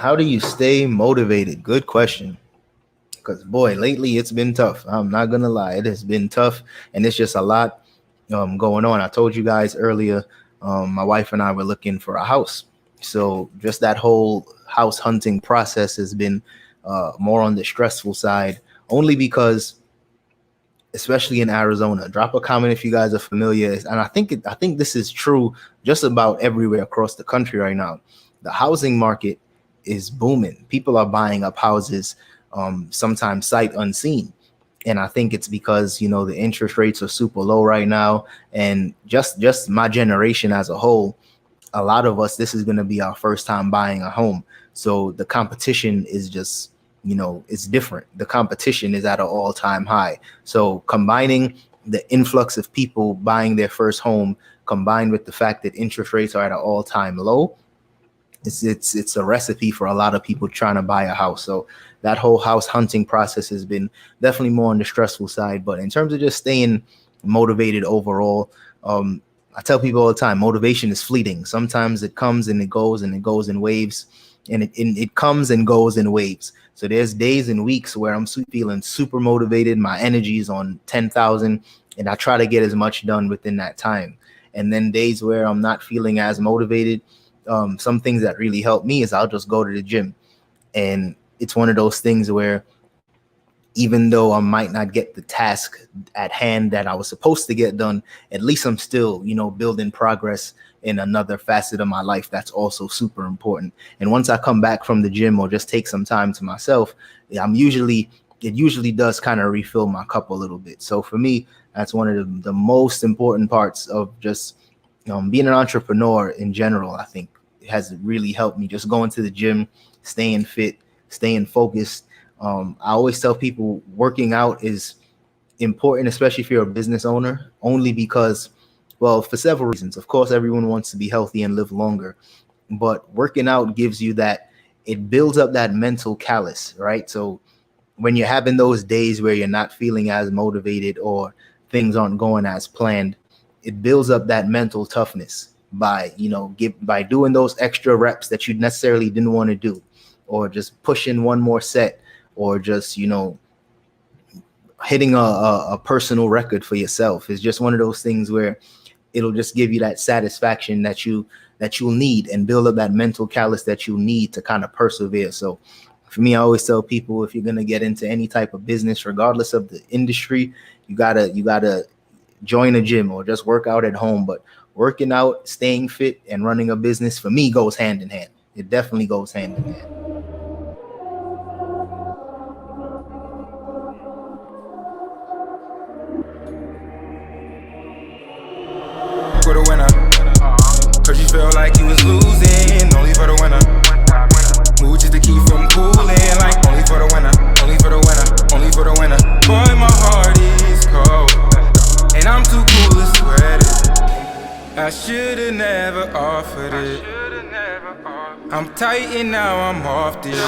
How do you stay motivated? Good question. Because boy, lately it's been tough. I'm not gonna lie, it has been tough, and it's just a lot going on. I told you guys earlier, my wife and I were looking for a house, so just that whole house hunting process has been more on the stressful side, only because, especially in Arizona. Drop a comment if you guys are familiar, and I think this is true just about everywhere across the country right now. The housing market is booming. People are buying up houses, sometimes sight unseen. And I think it's because, the interest rates are super low right now. And just my generation as a whole, a lot of us, this is going to be our first time buying a home. So the competition is just, it's different. The competition is at an all-time high. So combining the influx of people buying their first home, combined with the fact that interest rates are at an all-time low, it's a recipe for a lot of people trying to buy a house. So that whole house hunting process has been definitely more on the stressful side. But in terms of just staying motivated overall, I tell people all the time, motivation is fleeting. Sometimes it comes and it goes, and it goes in waves, and it comes and goes in waves. So there's days and weeks where I'm feeling super motivated. My energy is on 10,000, and I try to get as much done within that time. And then days where I'm not feeling as motivated. Some things that really help me is I'll just go to the gym. And it's one of those things where even though I might not get the task at hand that I was supposed to get done, at least I'm still, building progress in another facet of my life that's also super important. And once I come back from the gym or just take some time to myself, it usually does kind of refill my cup a little bit. So for me, that's one of the most important parts of just being an entrepreneur in general. I think it has really helped me, just going to the gym, staying fit, staying focused. I always tell people working out is important, especially if you're a business owner, only because, well, for several reasons. Of course, everyone wants to be healthy and live longer, but working out gives you that, it builds up that mental callus, right? So when you're having those days where you're not feeling as motivated or things aren't going as planned, it builds up that mental toughness by, by doing those extra reps that you necessarily didn't want to do, or just pushing one more set, or just, hitting a personal record for yourself. Is just one of those things where it'll just give you that satisfaction that you'll need, and build up that mental callus that you need to kind of persevere. So for me, I always tell people, if you're going to get into any type of business, regardless of the industry, you gotta join a gym or just work out at home. But working out, staying fit, and running a business, for me, goes hand in hand. It definitely goes hand in hand. For the winner, cause you felt like you was losing, only for the winner. Mood just to keep from cooling, like only for the winner, only for the winner, only for the winner. Boy, my heart is cold, and I'm too cool to sweat it. I should've never offered it. I'm tight and now I'm off this.